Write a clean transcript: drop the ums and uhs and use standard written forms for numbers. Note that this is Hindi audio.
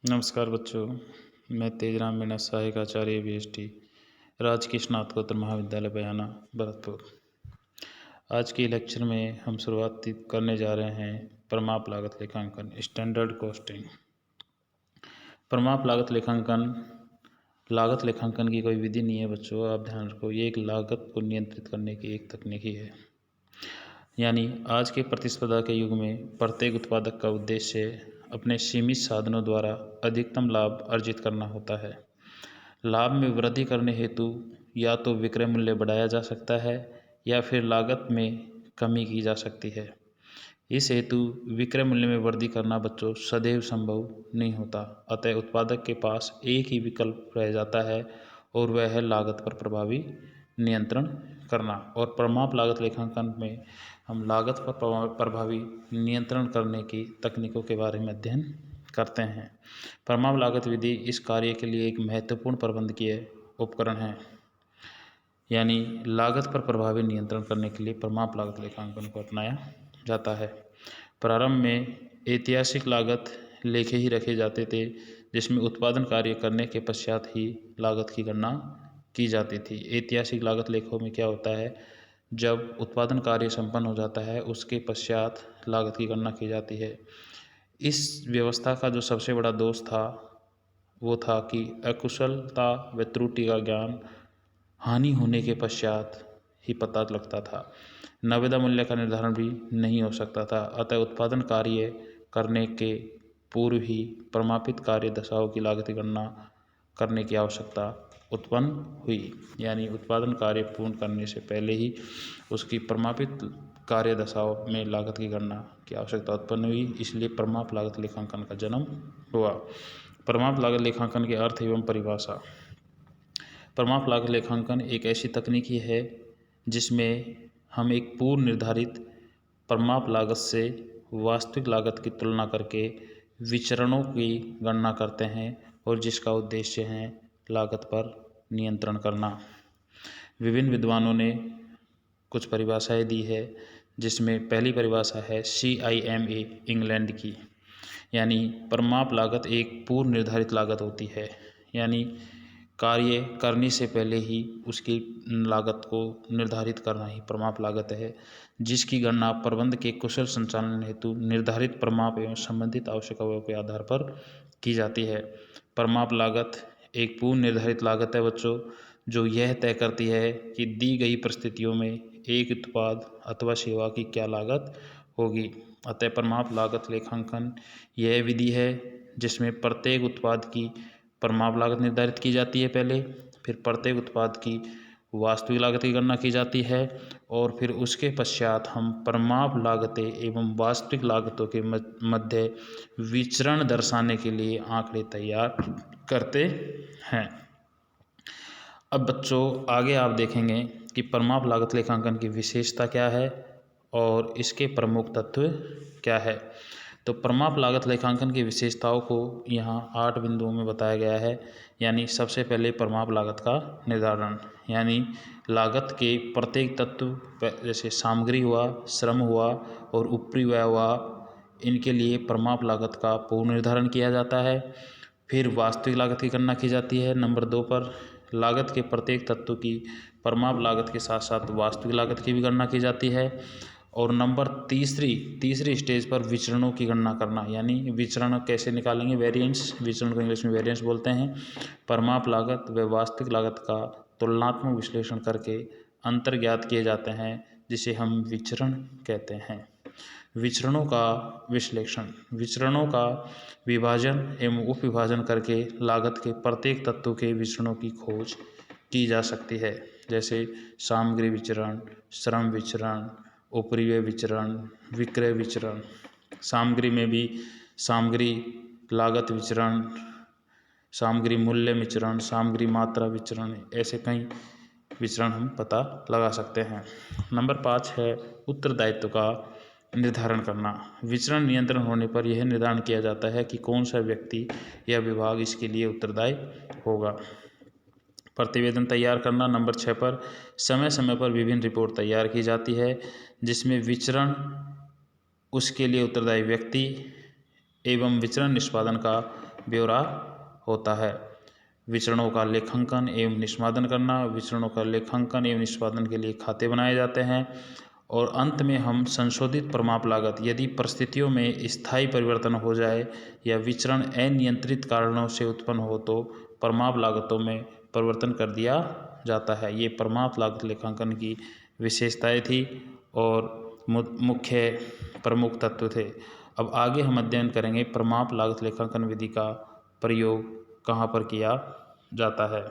नमस्कार बच्चों, मैं तेजराम मीणा सहायक आचार्य BST राजकीय स्नातकोत्तर महाविद्यालय बयाना भरतपुर। आज के लेक्चर में हम शुरुआत करने जा रहे हैं प्रमाप लागत लेखांकन स्टैंडर्ड कॉस्टिंग। प्रमाप लागत लेखांकन की कोई विधि नहीं है बच्चों, आप ध्यान रखो। ये एक लागत को नियंत्रित करने की एक तकनीकी है। यानी आज के प्रतिस्पर्धा के युग में प्रत्येक उत्पादक का उद्देश्य अपने सीमित साधनों द्वारा अधिकतम लाभ अर्जित करना होता है। लाभ में वृद्धि करने हेतु या तो विक्रय मूल्य बढ़ाया जा सकता है या फिर लागत में कमी की जा सकती है। इस हेतु विक्रय मूल्य में वृद्धि करना बच्चों सदैव संभव नहीं होता। अतः उत्पादक के पास एक ही विकल्प रह जाता है और वह है लागत पर प्रभावी नियंत्रण करना। और प्रमाप लागत लेखांकन में हम लागत पर प्रभावी नियंत्रण करने की तकनीकों के बारे में अध्ययन करते हैं। प्रमाप लागत विधि इस कार्य के लिए एक महत्वपूर्ण प्रबंधकीय उपकरण है। यानी लागत पर प्रभावी नियंत्रण करने के लिए प्रमाप लागत लेखांकन को अपनाया जाता है। प्रारंभ में ऐतिहासिक लागत लेखे ही रखे जाते थे, जिसमें उत्पादन कार्य करने के पश्चात ही लागत की गणना की जाती थी। ऐतिहासिक लागत लेखों में क्या होता है, जब उत्पादन कार्य संपन्न हो जाता है उसके पश्चात लागत की गणना की जाती है। इस व्यवस्था का जो सबसे बड़ा दोष था वो था कि अकुशलता व त्रुटि का ज्ञान हानि होने के पश्चात ही पता लगता था। नवेदा मूल्य का निर्धारण भी नहीं हो सकता था। अतः उत्पादन कार्य करने के पूर्व ही प्रमापित कार्य दशाओं की लागत की गणना करने की आवश्यकता उत्पन्न हुई। यानी उत्पादन कार्य पूर्ण करने से पहले ही उसकी प्रमापित कार्य दशाओं में लागत की गणना की आवश्यकता उत्पन्न हुई, इसलिए प्रमाप लागत लेखांकन का जन्म हुआ। प्रमाप लागत लेखांकन के अर्थ एवं परिभाषा। प्रमाप लागत लेखांकन एक ऐसी तकनीकी है जिसमें हम एक पूर्व निर्धारित प्रमाप लागत से वास्तविक लागत की तुलना करके विचरणों की गणना करते हैं और जिसका उद्देश्य है लागत पर नियंत्रण करना। विभिन्न विद्वानों ने कुछ परिभाषाएं दी है, जिसमें पहली परिभाषा है CIMA इंग्लैंड की। यानी प्रमाप लागत एक पूर्व निर्धारित लागत होती है। यानी कार्य करने से पहले ही उसकी लागत को निर्धारित करना ही प्रमाप लागत है, जिसकी गणना प्रबंध के कुशल संचालन हेतु निर्धारित प्रमाप एवं संबंधित आवश्यक अवयवों के आधार पर की जाती है। प्रमाप लागत एक पूर्व निर्धारित लागत है बच्चों, जो यह तय करती है कि दी गई परिस्थितियों में एक उत्पाद अथवा सेवा की क्या लागत होगी। अतः प्रमाप लागत लेखांकन यह विधि है जिसमें प्रत्येक उत्पाद की प्रमाप लागत निर्धारित की जाती है पहले, फिर प्रत्येक उत्पाद की वास्तविक लागत की गणना की जाती है और फिर उसके पश्चात हम प्रमाप लागतें एवं वास्तविक लागतों के मध्य विचरण दर्शाने के लिए आंकड़े तैयार करते हैं। अब बच्चों आगे आप देखेंगे कि प्रमाप लागत लेखांकन की विशेषता क्या है और इसके प्रमुख तत्व क्या है। तो प्रमाप लागत लेखांकन की विशेषताओं को यहाँ 8 बिंदुओं में बताया गया है। यानी सबसे पहले प्रमाप लागत का निर्धारण, यानी लागत के प्रत्येक तत्व जैसे सामग्री हुआ, श्रम हुआ और ऊपरी व्यय हुआ, इनके लिए प्रमाप लागत का पूर्व निर्धारण किया जाता है। फिर वास्तविक लागत की गणना की जाती है। नंबर 2 पर लागत के प्रत्येक तत्व की प्रमाप लागत के साथ साथ वास्तविक लागत की भी गणना की जाती है। और नंबर तीसरी स्टेज पर विचरणों की गणना करना, यानी विचरण कैसे निकालेंगे, वेरिएंस, विचरण को इंग्लिश में वेरिएंस बोलते हैं। प्रमाप लागत व वास्तविक लागत का तुलनात्मक विश्लेषण करके अंतर ज्ञात किए जाते हैं, जिसे हम विचरण कहते हैं। विचरणों का विश्लेषण, विचरणों का विभाजन एवं उप विभाजन करके लागत के प्रत्येक तत्व के विचरणों की खोज की जा सकती है। जैसे सामग्री विचरण, श्रम विचरण, उपरिव्यय विचरण, विक्रय विचरण। सामग्री में भी सामग्री लागत विचरण, सामग्री मूल्य विचरण, सामग्री मात्रा विचरण, ऐसे कई विचरण हम पता लगा सकते हैं। नंबर 5 है उत्तरदायित्व का निर्धारण करना। विचरण नियंत्रण होने पर यह निर्धारण किया जाता है कि कौन सा व्यक्ति या विभाग इसके लिए उत्तरदायी होगा। प्रतिवेदन तैयार करना। नंबर 6 पर समय समय पर विभिन्न रिपोर्ट तैयार की जाती है, जिसमें विचरण, उसके लिए उत्तरदायी व्यक्ति एवं विचरण निष्पादन का ब्यौरा होता है। विचरणों का लेखांकन एवं निष्पादन करना, विचरणों का लेखांकन एवं निष्पादन के लिए खाते बनाए जाते हैं। और अंत में हम संशोधित प्रमाप लागत, यदि परिस्थितियों में स्थायी परिवर्तन हो जाए या विचरण अनियंत्रित कारणों से उत्पन्न हो तो प्रमाप लागतों में परिवर्तन कर दिया जाता है। ये प्रमाप लागत लेखांकन की विशेषताएं थी और मुख्य प्रमुख तत्व थे। अब आगे हम अध्ययन करेंगे प्रमाप लागत लेखांकन विधि का प्रयोग कहाँ पर किया जाता है।